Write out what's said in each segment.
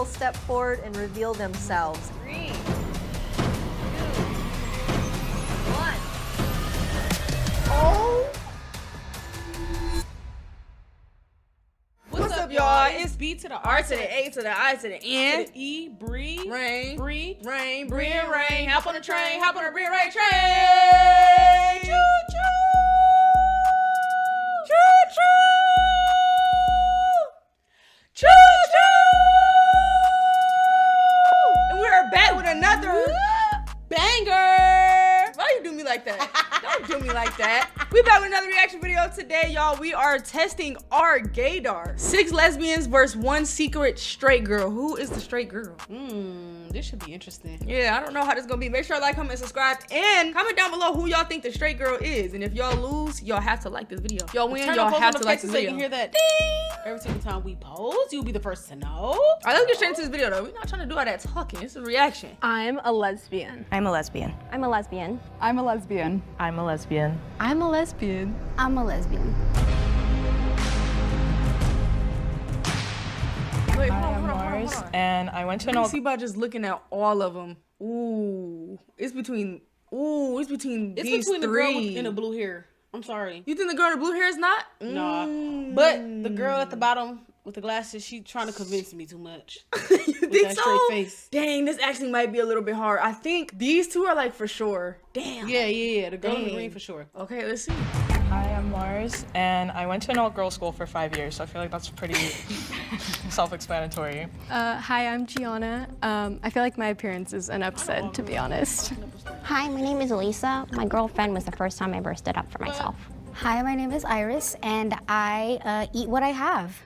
will step forward and reveal themselves. 3, 2, 1. Oh! What's up, y'all? It's B to the R to the A to the I to the N. To the E, Bree, Rain, Bree, rain, Bree Bree, and Rain. Hop on the train, hop on the Bree and Rain train. Choo choo. Choo choo. Choo choo. And we are back with another banger. Why you do me like that? Don't do me like that. We back with another reaction video today, y'all. We are testing our gaydar. 6 lesbians versus 1 secret straight girl. Who is the straight girl? This should be interesting. Yeah, I don't know how this is gonna be. Make sure to like, comment, subscribe, and comment down below who y'all think the straight girl is. And if y'all lose, y'all have to like this video. If y'all win, Turn y'all on post have to like this notifications so you video. can hear that ding. Every single time we post, you'll be the first to know. All right, let's get straight into this video though. We're not trying to do all that talking. It's a reaction. I'm a lesbian. I'm a lesbian. I'm a lesbian. I'm a lesbian. I'm a lesbian. I'm a lesbian. I'm a lesbian. Wait, hold I on, am hold on, Mars, hold on. and I went to an You all. see by just looking at all of them. Ooh, it's between these It's between three. the girl in the blue hair. I'm sorry. You think the girl in the blue hair is not? Nah. But the girl at the bottom with the glasses, she trying to convince me too much. You With think that so? straight face. Dang, this actually might be a little bit hard. I think these two are like for sure. Damn. Yeah. The girl in the Dang. green for sure. Okay, let's see. I am Mars, and I went to an all-girls school for 5 years, so I feel like that's pretty self-explanatory. Hi, I'm Gianna. I feel like my appearance is an upset, to be honest. Hi, my name is Lisa. My girlfriend was the first time I ever stood up for myself. Hi, my name is Iris, and I eat what I have.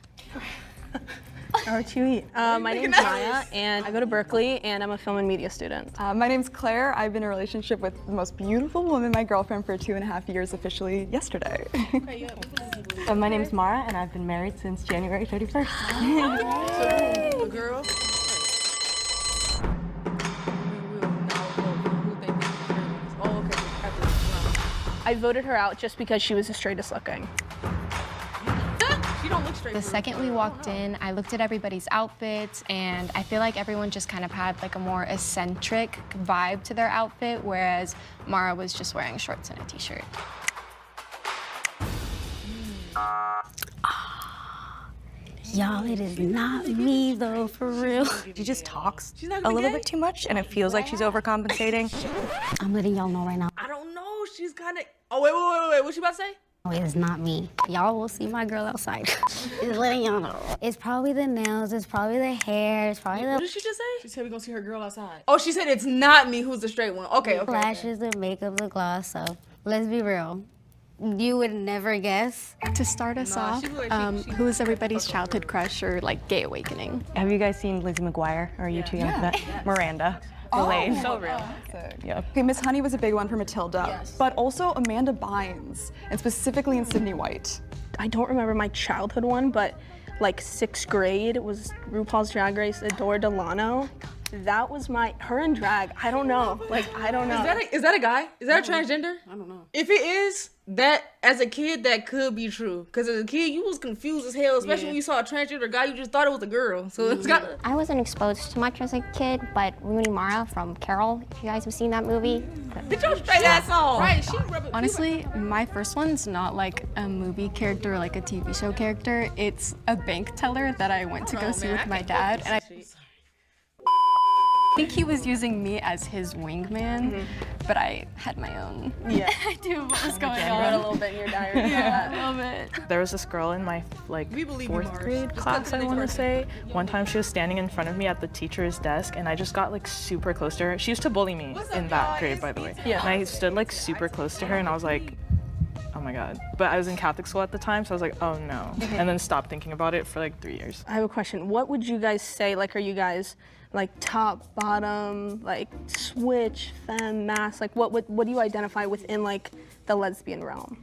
What you eat? My name's Maya, and I go to Berkeley, and I'm a film and media student. My name's Claire. I've been in a relationship with the most beautiful woman, my girlfriend, for 2.5 years, officially yesterday. My name's Mara, and I've been married since January 31st. The girl. I voted her out just because she was the straightest looking. She don't look straight. The second we walked in, I looked at everybody's outfits, and I feel like everyone just kind of had like a more eccentric vibe to their outfit, whereas Mara was just wearing shorts and a t-shirt. Y'all, it is not me though, for real. She just talks not a even little gay? bit too much, and it feels like she's overcompensating. I'm letting y'all know right now. I don't know. She's kind of. Oh wait. What's she about to say? Oh, it is not me. Y'all will see my girl outside. Just letting y'all know. It's probably the nails, it's probably the hair, it's probably What the did she just say? She said we're gonna see her girl outside. Oh, she said it's not me who's the straight one. Okay. lashes, the makeup, the gloss. So let's be real. You would never guess. To start us off, she looked like she- who is everybody's childhood crush or like gay awakening? Have you guys seen Lizzie McGuire? Or are you too young for that? Miranda. Elaine. So real. Yep. Okay, Miss Honey was a big one for Matilda, but also Amanda Bynes, and specifically in Sydney White. I don't remember my childhood one, but like 6th grade was RuPaul's Drag Race Adore Delano. That was her in drag. I don't know. Like, I don't know. Is that a guy? Is that a transgender? I don't know. If it is, that as a kid that could be true. Cause as a kid you was confused as hell, especially when you saw a transgender guy, you just thought it was a girl. So it's got. I wasn't exposed to much as a kid, but Rooney Mara from Carol, if you guys have seen that movie. Get your straight ass on. Right, Honestly, my first one's not like a movie character or like a TV show character. It's a bank teller that I went to go see with my dad, and I think he was using me as his wingman, but I had my own idea of what was going on. a little bit in your diary. Yeah, a little bit. There was this girl in my We believe you, 4th Mars. grade Just class, cut to the I want to next say. One time she was standing in front of me at the teacher's desk, and I just got like super close to her. She used to bully me in that grade, by the way. Yeah. And I stood like super close to her, and I was like, oh my God. But I was in Catholic school at the time, so I was like, oh no. And then stopped thinking about it for like 3 years. I have a question. What would you guys say? Like, are you guys like top, bottom, like switch, femme, mass? Like, what do you identify within like the lesbian realm?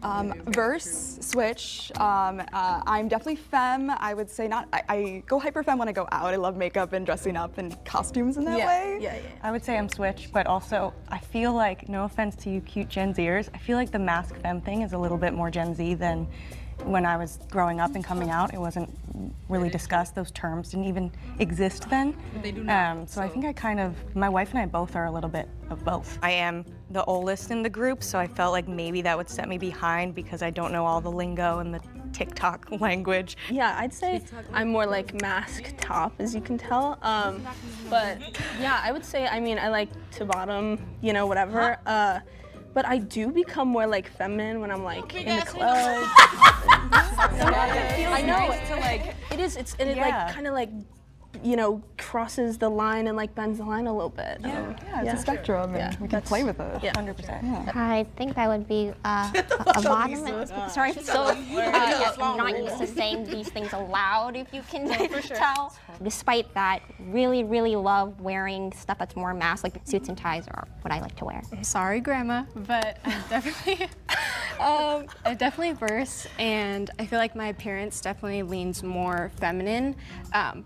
Verse, switch. I'm definitely femme. I would say not. I go hyper femme when I go out. I love makeup and dressing up and costumes in that way. Yeah. I would say I'm switch, but also I feel like, no offense to you cute Gen Zers, I feel like the mask femme thing is a little bit more Gen Z than when I was growing up and coming out. It wasn't really discussed. Those terms didn't even exist then. They do now. So I think my wife and I both are a little bit of both. I am the oldest in the group, so I felt like maybe that would set me behind because I don't know all the lingo and the TikTok language. Yeah, I'd say I'm more like mask top, as you can tell. But yeah, I would say, I mean, I like to bottom, you know, whatever. But I do become more like feminine when I'm like in the club. I know, it's like kind of like, you know, crosses the line and like bends the line a little bit. Yeah, it's a spectrum, and we can play with it. Yeah. 100%. Yeah. I think that would be a bottom. Sorry, so I'm not used to saying these things aloud, if you can tell. Despite that, really, really love wearing stuff that's more mask, like suits and ties are what I like to wear. Sorry, Grandma, but I'm definitely, I'm definitely verse, and I feel like my appearance definitely leans more feminine,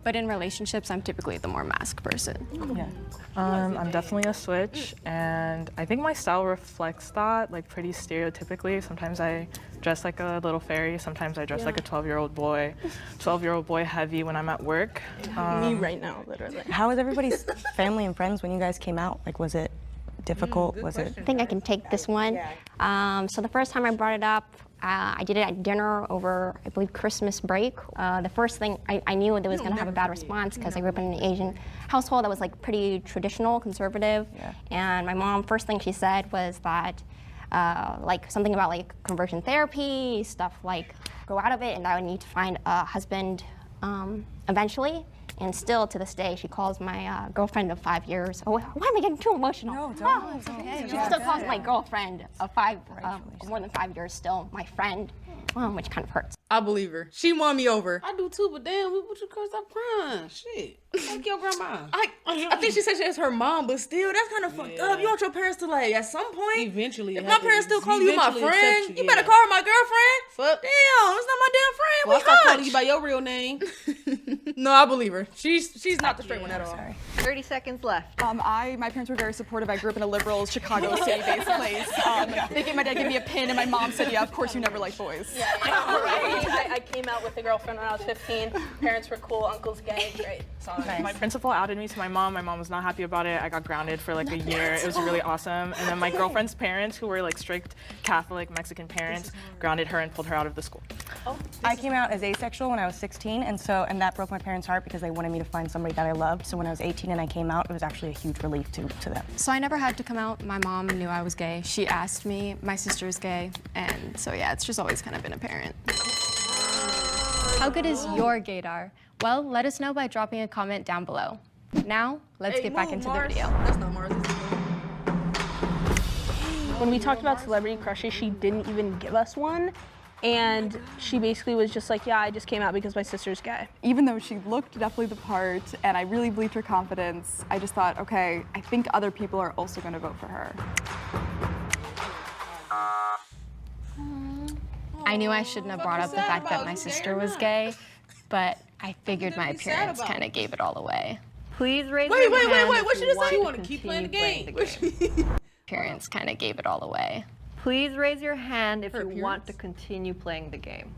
but in relationships, I'm typically the more mask person. Yeah. I'm definitely a switch, and I think my style reflects that, like pretty stereotypically. Sometimes I dress like a little fairy, sometimes I dress like a 12-year-old boy. 12-year-old boy heavy when I'm at work. Me right now, literally. How was everybody's family and friends when you guys came out? Like, was it difficult? Was it? I think I can take this one. So the first time I brought it up, I did it at dinner over, I believe, Christmas break. The first thing I knew that was going to have a bad response because I grew up in an Asian household that was like pretty traditional, conservative. And my mom, first thing she said was that like something about like conversion therapy, stuff like grow out of it, and I would need to find a husband eventually. And still to this day, she calls my girlfriend of 5 years. Oh, why am I getting too emotional? No, don't. It's okay. She still calls my girlfriend of more than 5 years still my friend, which kind of hurts. I believe her. She won me over. I do too, but damn, what you girls stop crying? Shit. Like your grandma. I think she said she has her mom, but still, that's kind of fucked up. You want your parents to like, at some point, Eventually, if my parents still calling you my friend, you better call her my girlfriend. Fuck. Damn, it's not my damn friend. Well, I We start calling hot. you by your real name. No, I believe her. She's not the straight one at all. 30 seconds left. My parents were very supportive. I grew up in a liberal Chicago city-based place. My dad gave me a pin, and my mom said, "Yeah, of course you never liked boys." I came out with a girlfriend when I was 15. Parents were cool, uncle's gay, great. My principal outed me to my mom. My mom was not happy about it. I got grounded for like a year. It was really awesome. And then my girlfriend's parents, who were like strict Catholic Mexican parents, grounded her and pulled her out of the school. I came out as asexual when I was 16, and that broke my parents' heart because they wanted me to find somebody that I loved. So when I was 18 and I came out, it was actually a huge relief to them. So I never had to come out. My mom knew I was gay. She asked me. My sister is gay. And so yeah, it's just always kind of been apparent. How good is your gaydar? Well, let us know by dropping a comment down below. Now, let's get back into the video. That's not Mars. When we talked about celebrity crushes, she didn't even give us one. And she basically was just like, yeah, I just came out because my sister's gay. Even though she looked definitely the part, and I really believed her confidence, I just thought, okay, I think other people are also going to vote for her. I knew I shouldn't have brought up the fact that my sister was gay, but I figured my appearance kind of gave it all away. Please raise your hand. Wait, what should it say? You want to keep playing the game. Appearance kind of gave it all away. Please raise your hand if you want to continue playing the game.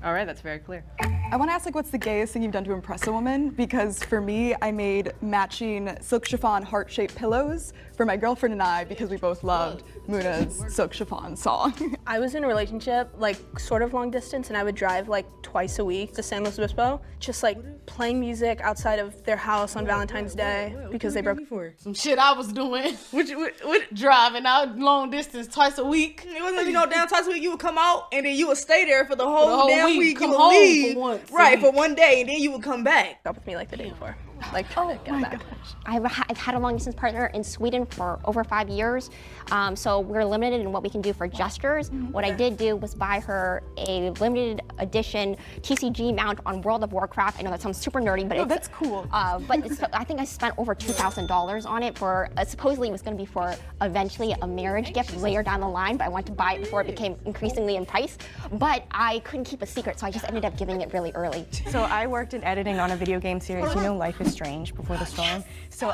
All right, that's very clear. I want to ask, like, what's the gayest thing you've done to impress a woman? Because for me, I made matching silk chiffon heart-shaped pillows for my girlfriend and I because we both loved Muna's silk chiffon song. I was in a relationship, like sort of long distance, and I would drive like twice a week to San Luis Obispo, just like playing music outside of their house on Valentine's Day because they broke. Some shit I was doing. What? Driving out long distance twice a week. It wasn't, down twice a week. You would come out and then you would stay there for the whole damn week. Come You would home leave, for once. right, for one day, and then you would come back. Up with me like the day before, like trying to get back. I've had a long distance partner in Sweden for over 5 years, so we're limited in what we can do for gestures. What I did do was buy her a limited edition TCG mount on World of Warcraft. I know that sounds super nerdy, but That's cool. But I think I spent over $2,000 on it for, supposedly it was going to be for eventually a marriage gift later down the line, but I wanted to buy it before it became increasingly in price. But I couldn't keep a secret, so I just ended up giving it really early. So I worked in editing on a video game series. You know, Life is is Strange before the storm. So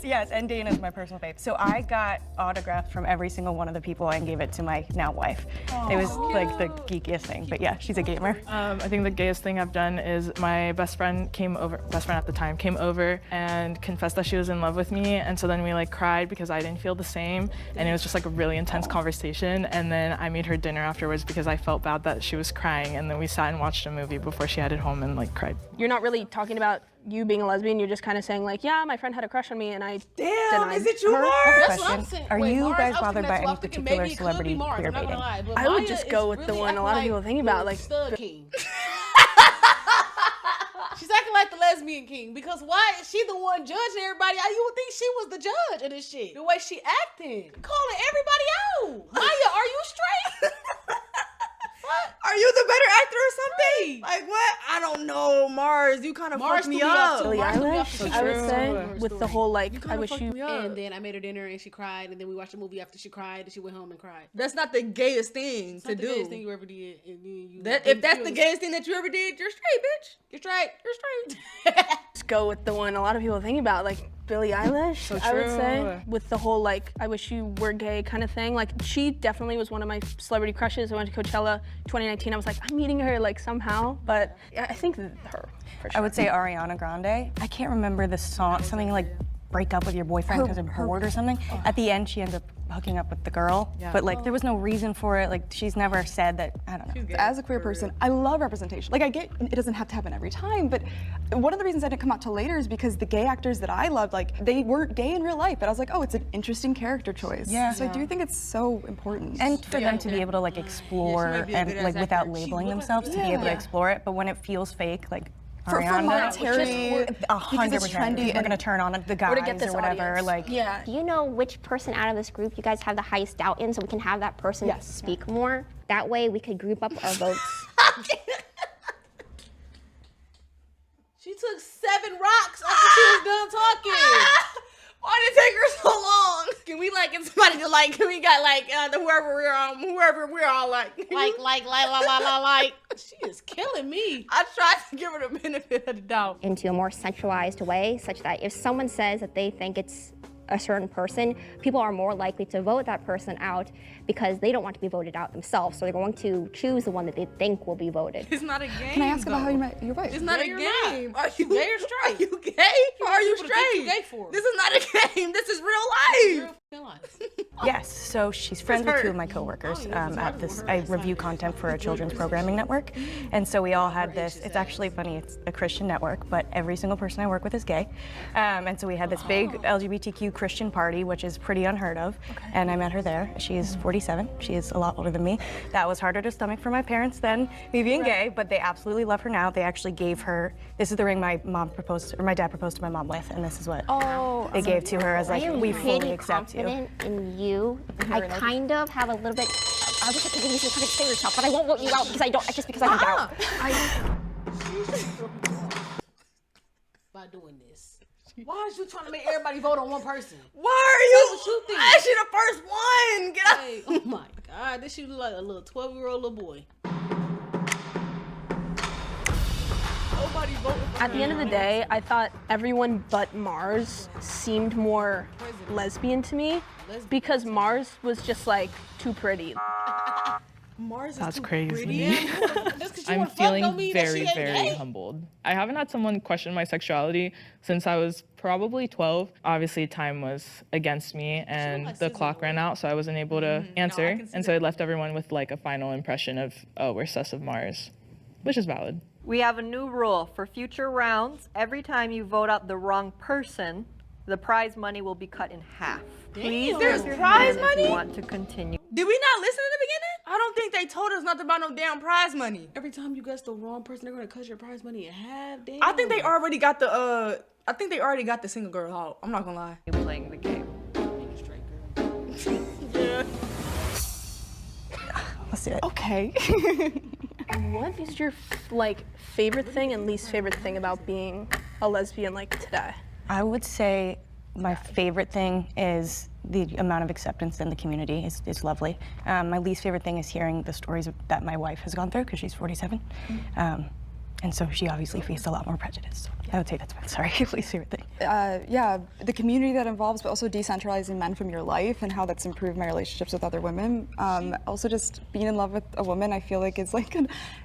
Yes, and Dana's my personal fave. So I got autographs from every single one of the people and gave it to my now wife. It was like the geekiest thing, but yeah, she's a gamer. I think the gayest thing I've done is my best friend at the time, came over and confessed that she was in love with me, and so then we like cried because I didn't feel the same, and it was just like a really intense conversation, and then I made her dinner afterwards because I felt bad that she was crying, and then we sat and watched a movie before she headed home and like cried. You're not really talking about you being a lesbian, you're just kind of saying like, yeah, my friend had a crush on me and I denied is it you, her. Mars? That's what I'm saying. Are Wait, you Mars, guys I was bothered thinking by that too. any I'm thinking particular maybe it could be celebrity Mars, queer I'm not gonna baiting? lie, but I would Maya just is go with the really one a acting lot of people like think about, the like stud king. She's acting like the lesbian king because why is she the one judging everybody? You would think she was the judge of this shit. The way she acting, calling everybody out. Maya, are you straight? Are you the better actor or something? Like what? I don't know, Mars. You kind of fucked me up. Billie Eilish, I would say, with the whole like, I wish you. And then I made her dinner and she cried, and then we watched a movie after she cried, and she went home and cried. That's not the gayest thing It's to not the do. gayest thing you ever did. And then you If that's the gayest thing that you ever did, you're straight, bitch. You're straight. You're straight. Just go with the one a lot of people think about, like Billie Eilish, I would say, with the whole like, I wish you were gay kind of thing. Like she definitely was one of my celebrity crushes. I went to Coachella 2019. I was like, I'm meeting her like somehow, but yeah, I think her, for sure. I would say Ariana Grande. I can't remember the song, something like break up with your boyfriend because of bored or something. At the end, she ends up hooking up with the girl, but like there was no reason for it. Like she's never said that, I don't know. As a queer person, I love representation. Like I get it doesn't have to happen every time, but one of the reasons I didn't come out till later is because the gay actors that I loved, like they weren't gay in real life, but I was like, oh, it's an interesting character choice. Yeah. So I do think it's so important. And for them to be able to like explore and like without labeling themselves to be able to explore it, but when it feels fake, like for Ariana, monetary, 100%, trendy, we're gonna turn on the guys get this or whatever. audience. Like, Do you know which person out of this group you guys have the highest doubt in, so we can have that person speak more? That way we could group up our votes. She took 7 rocks after she was done talking. Why did it take her so long? Can we like get somebody to like? Can we got like whoever we're all like? Like. She is killing me. I tried to give her the benefit of the doubt. Into a more centralized way, such that if someone says that they think it's a certain person, people are more likely to vote that person out because they don't want to be voted out themselves. So they're going to choose the one that they think will be voted. It's not a game. Can I ask about how you met your wife? It's not a game. Are you gay or straight? Are you gay? Or are you What do you think you straight? gay for? This is not a game. This is real life. yes, so she's friends with 2 of my coworkers at this. I review content for a children's programming network, and so we all had this. It's actually funny. It's a Christian network, but every single person I work with is gay, and so we had this big LGBTQ Christian party, which is pretty unheard of. And I met her there. She is 47. She is a lot older than me. That was harder to stomach for my parents than me being gay, but they absolutely love her now. They actually gave her. This is the ring my mom proposed, or my dad proposed to my mom with, and this is what they gave to her as like, we fully accept you. In you, I kind of have a little bit. I wish I could give you some kind of say yourself, but I won't vote you out because I don't. Just because I have doubt. By doing this, why is you trying to make everybody vote on one person? Why are you? What you think? I should the first one. Get out. Hey, oh my God, this shit look like a little 12-year-old little boy. At the end of the day, I thought everyone but Mars seemed more lesbian to me because Mars was just like too pretty. Mars is That's too crazy. pretty. I'm feeling very, very humbled. I haven't had someone question my sexuality since I was probably 12. Obviously, time was against me and the clock ran out, so I wasn't able to answer. And so it left everyone with like a final impression of, oh, we're sus of Mars, which is valid. We have a new rule for future rounds. Every time you vote out the wrong person, the prize money will be cut in half. Please There's raise your prize hand money? if you want to continue. Did we not listen in the beginning? I don't think they told us nothing about no damn prize money. Every time you guess the wrong person, they're gonna cut your prize money in half. Damn. I think they already got the single girl out. I'm not gonna lie. You're playing the game. Let's do it. Okay. What is your like favorite thing and least favorite thing about being a lesbian like today? I would say my favorite thing is the amount of acceptance in the community is lovely. My least favorite thing is hearing the stories that my wife has gone through because she's 47. And so she obviously faced a lot more prejudice. So I would say that's my, sorry, please favorite thing. Yeah, the community that involves, but also decentralizing men from your life and how that's improved my relationships with other women. Also just being in love with a woman, I feel like is like,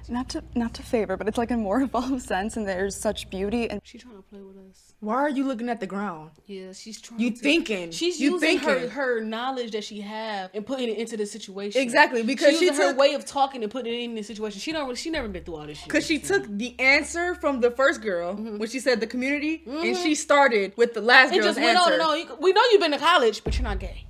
not to favor, but it's like a more evolved sense, and there's such beauty. And She's trying to play with us. Why are you looking at the ground? Yeah, she's trying You thinking. She's You using thinking. her knowledge that she have and putting it into the situation. Exactly, because she's she using her took- way of talking and putting it in the situation. She never been through all this shit. Because she took the answer from the first girl, when she said the community, and she started with the last and girl's just went answer. on and on. We know you've been to college, but you're not gay.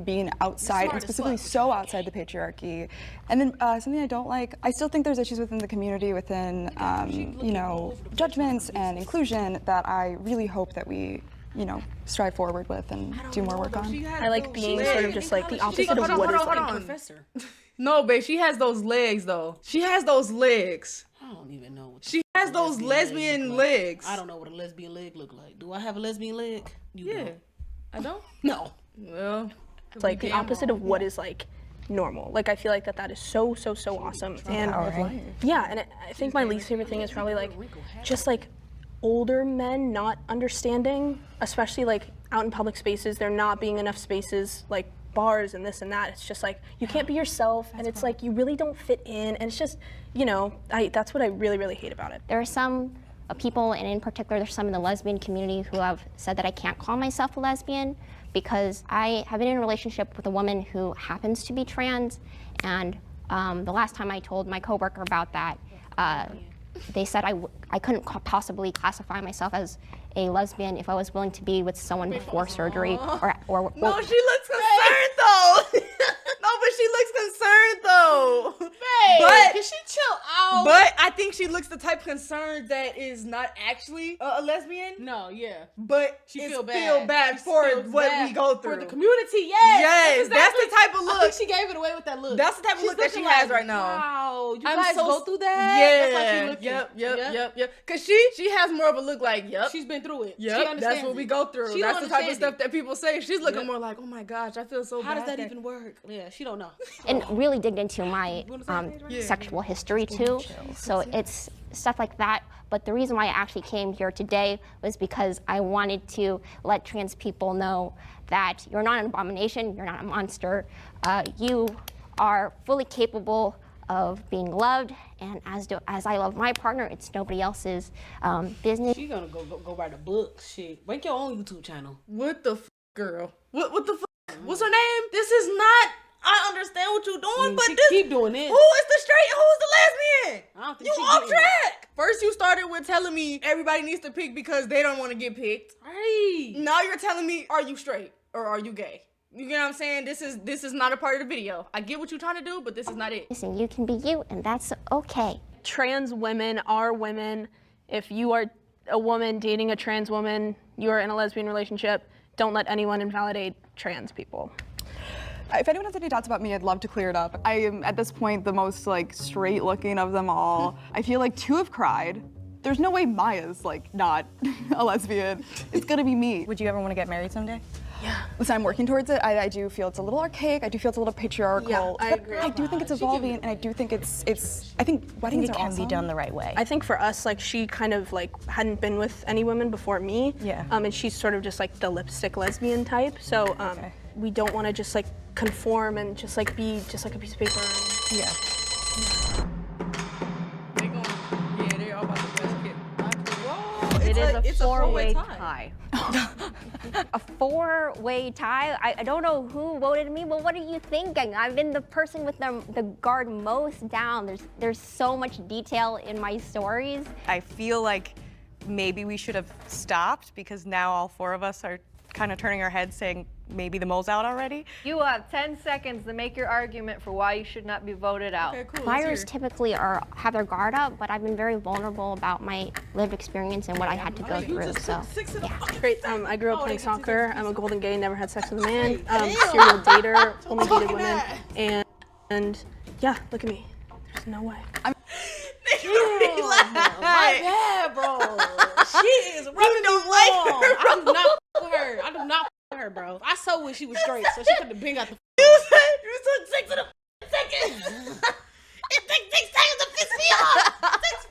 being outside, and specifically so outside the patriarchy. And then something I don't like, I still think there's issues within the community, within, you know, judgments and inclusion that I really hope that we, you know, strive forward with and do more work on. I like being sort of just like the opposite of what is like. Professor. No, babe, she has those legs though. She has those legs. I don't even know what She has those lesbian legs. I don't know what a lesbian leg look like. Do I have a lesbian leg? You Yeah. don't. I don't? No. Well, It's like the opposite of what is like normal. Like I feel like that is so awesome. And yeah, and I think my least favorite thing is probably like just like older men not understanding, especially like out in public spaces, there not being enough spaces like bars and this and that. It's just like you can't be yourself, and it's like you really don't fit in, and it's just, you know, that's what I really hate about it. There are some people, and in particular there's some in the lesbian community who have said that I can't call myself a lesbian because I have been in a relationship with a woman who happens to be trans, and the last time I told my coworker about that, they said I couldn't possibly classify myself as a lesbian if I was willing to be with someone before surgery or no, she looks concerned though. No, but she looks concerned though. But can she chill out? But I think she looks the type concerned that is not actually a lesbian. No, yeah. But She feel feel bad, bad. for She feels what bad we go through. For the community, yes. Yes, that's the type of I look. think she gave it away with that look. That's the type of She's look that she looking has like, right now. Wow, you I'm guys so go through that? Yeah. That's why she looking. Yep. Cause she has more of a look like, yep. She's been through it. She Yep, understands that's what we it. go through. She That's don't the type of understand stuff that people say. She's looking more like, oh my gosh, I feel so How bad. does that even work? Yeah, she don't know. and really digged into my sexual history too. So it's stuff like that. But the reason why I actually came here today was because I wanted to let trans people know that you're not an abomination, you're not a monster. You are fully capable of being loved, and as I love my partner, it's nobody else's business. She gonna go write a book. Shit, make your own YouTube channel. What the girl? What the What's her name? This is not. I understand what you're doing, but this keep doing this. Who is the straight? Who's the lesbian? I don't think You she off getting it. track. First, you started with telling me everybody needs to pick because they don't want to get picked. Right. Now you're telling me, are you straight or are you gay? You get what I'm saying? This is not a part of the video. I get what you're trying to do, but this is not it. Listen, you can be you, and that's okay. Trans women are women. If you are a woman dating a trans woman, you are in a lesbian relationship, don't let anyone invalidate trans people. If anyone has any doubts about me, I'd love to clear it up. I am, at this point, the most like straight looking of them all. I feel like 2 have cried. There's no way Maya's like not a lesbian. It's gonna be me. Would you ever want to get married someday? Yeah. Listen, I'm working towards it. I do feel it's a little archaic. I do feel it's a little patriarchal. Yeah, I but agree. I do think it's evolving, and I do think it's. I think I weddings think it are can awesome. be done the right way. I think for us, like she kind of like hadn't been with any women before me. Yeah. And she's sort of just like the lipstick lesbian type. So we don't want to just like conform and just like be just like a piece of paper. Yeah. They all about to best kid. It is it's a a four-way four-way tie. A 4-way tie? I don't know who voted me, but what are you thinking? I've been the person with the guard most down. There's so much detail in my stories. I feel like maybe we should have stopped because now all 4 of us are kind of turning our heads saying maybe the mole's out already. You have 10 seconds to make your argument for why you should not be voted out. Okay, cool. Fires typically have their guard up, but I've been very vulnerable about my lived experience and what I had to go through. So, yeah. Great. I grew up playing soccer. I'm a golden gay, never had sex with a man. Serial dater, only dated women. And yeah, look at me. There's no way. My bad, bro. She is rubbing me wrong. I do not with her. I do not with her, bro. I so wish she was straight, so she could have been got the. You took 6 seconds. It takes 6 seconds to piss me off. 6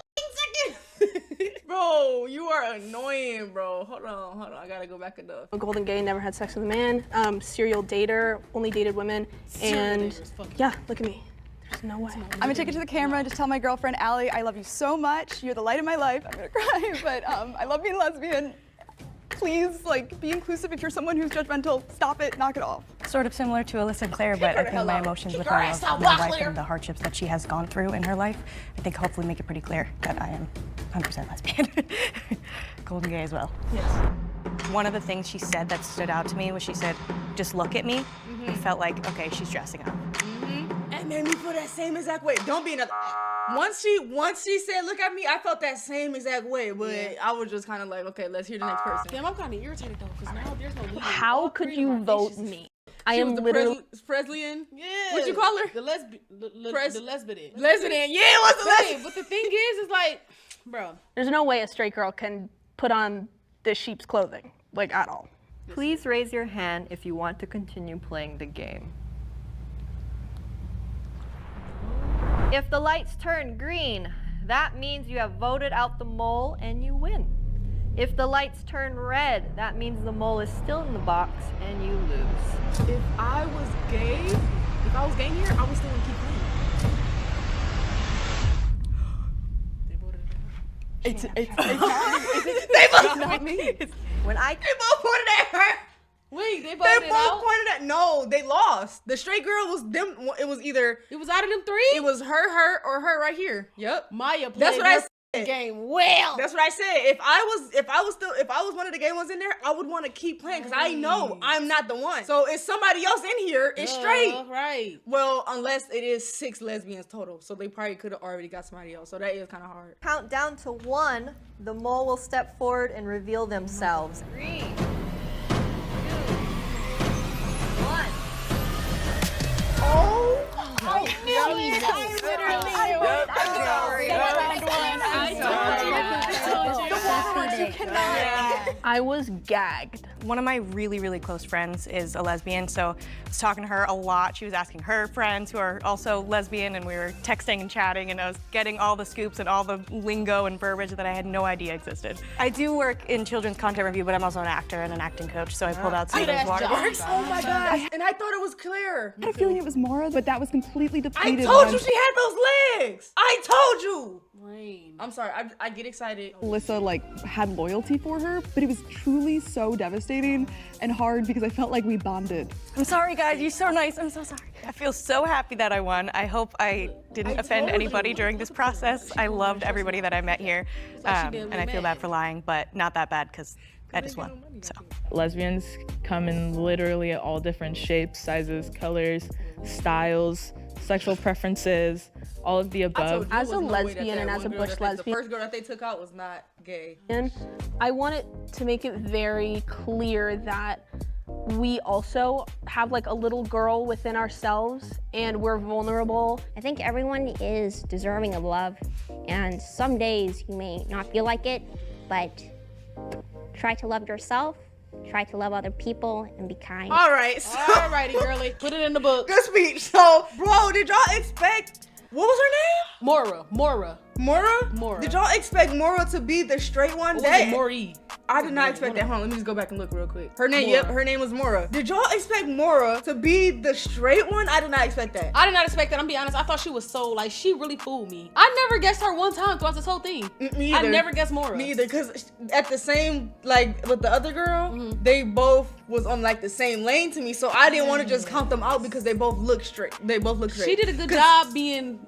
Bro, you are annoying, bro. Hold on. I gotta go back enough. A golden gay, never had sex with a man. Serial dater, only dated women. And yeah, look at me. There's no way. I'm gonna take it to the camera and just tell my girlfriend, Allie, I love you so much. You're the light of my life. I'm gonna cry, but I love being lesbian. Please, like, be inclusive. If you're someone who's judgmental, stop it, knock it off. Sort of similar to Alyssa and Claire, but I think my emotions with her of my wife and the hardships that she has gone through in her life, I think hopefully make it pretty clear that I am 100% lesbian. Golden gay as well. Yes. One of the things she said that stood out to me was she said, just look at me. It felt like, okay, she's dressing up. It made me feel that same exact way. Don't be another. Once she said, look at me, I felt that same exact way, but I was just kind of like, okay, let's hear the next person. Damn, I'm kind of irritated though, because now there's no leader. How could you vote me? I am literally Presleyan. Yeah. What'd you call her? The lesbian. Lesbian. Yeah, it was the lesbian. But the thing is like, bro. There's no way a straight girl can put on this sheep's clothing, like at all. Please raise your hand if you want to continue playing the game. If the lights turn green, that means you have voted out the mole and you win. If the lights turn red, that means the mole is still in the box and you lose. If I was gay here, I would still want to keep playing. They voted it out. It's not me. When I They both pointed at her. Wait, they They voted both out? pointed at. No, they lost. The straight girl was them. It was either. It was out of them three? It was her, or her right here. Yep. Maya played That's what I her said. game well. That's what I said. If I was one of the gay ones in there, I would want to keep playing because I know I'm not the one. So if somebody else in here is straight, Right. well, unless it is 6 lesbians total, so they probably could have already got somebody else. So that is kind of hard. count down to 1, the mole will step forward and reveal themselves. 3, 2, 1. Oh, I was gagged. One of my really, really close friends is a lesbian, so I was talking to her a lot. She was asking her friends who are also lesbian, and we were texting and chatting, and I was getting all the scoops and all the lingo and verbiage that I had no idea existed. I do work in children's content review, but I'm also an actor and an acting coach, so I pulled out some of those watermarks. oh my gosh! And I thought it was Claire. I had a feeling it was Mora, but that was completely I depleted. told you she had those legs. I told you. Lame. I'm sorry. I get excited. Alyssa like had loyalty for her, but it was truly so devastating and hard because I felt like we bonded. I'm sorry, guys. You're so nice. I'm so sorry. I feel so happy that I won. I hope I didn't offend anybody during this process. I loved everybody that I met here, and I feel bad for lying, but not that bad because I just won. So. Lesbians come in literally all different shapes, sizes, colors, styles, sexual preferences, all of the above. As a lesbian and as a bush The lesbian, first girl that they took out was not gay. I wanted to make it very clear that we also have like a little girl within ourselves and we're vulnerable. I think everyone is deserving of love, and some days you may not feel like it, but try to love yourself, try to love other people, and be kind. All right. So, Alrighty, girly. Put it in the book. good speech. So, bro, did y'all expect? What was her name? Mora. Mora. Did y'all expect Mora to be the straight one? What was it, Maury? I did not expect that. Hold on, let me just go back and look real quick. Her name, yep, her name was Mora. Did y'all expect Mora to be the straight one? I did not expect that. I did not expect that. I'm be honest. I thought she was so like she really fooled me. I never guessed her one time throughout this whole thing. Me I either. never guessed Mora. Me either, because at the same, like with the other girl, they both was on like the same lane to me, so I didn't want to just count them out because they both look straight. They both look straight. She did a good job being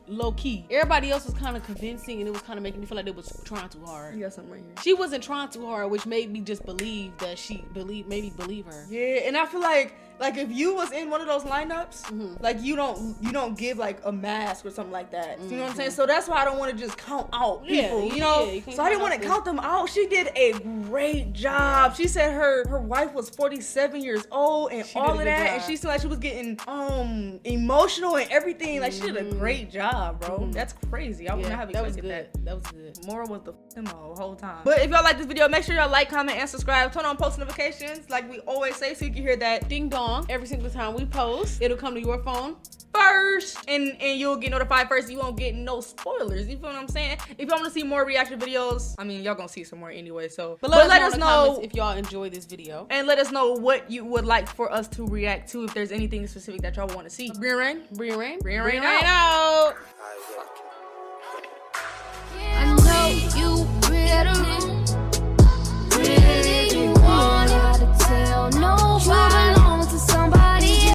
low key. Everybody else was kind of convincing, and it was kind of making me feel like they was trying too hard. You got something right here. She wasn't trying too hard, which made me just believe that made me believe her. Yeah, and I feel like if you was in one of those lineups, like you don't give like a mask or something like that. You know what I'm saying? So that's why I don't want to just count out people. You know. you can't So I didn't count want to out count them out. She did a great job. She said her wife was 47 years old and She all did a of good that, job. and she said like she was getting emotional and everything. Like she did a great job, bro. That's crazy. I would not have that was expected good. That was good. Mora was the whole time. But if y'all like this video, make sure y'all like, comment, and subscribe. Turn on post notifications like we always say so you can hear that Ding dong. song every single time we post. It'll come to your phone first, and you'll get notified first. You won't get no spoilers. You feel what I'm saying? If y'all want to see more reaction videos, I mean, y'all gonna see some more anyway. So, but let us know if y'all enjoy this video, and let us know what you would like for us to react to. If there's anything specific that y'all want to see. Brian Rain out.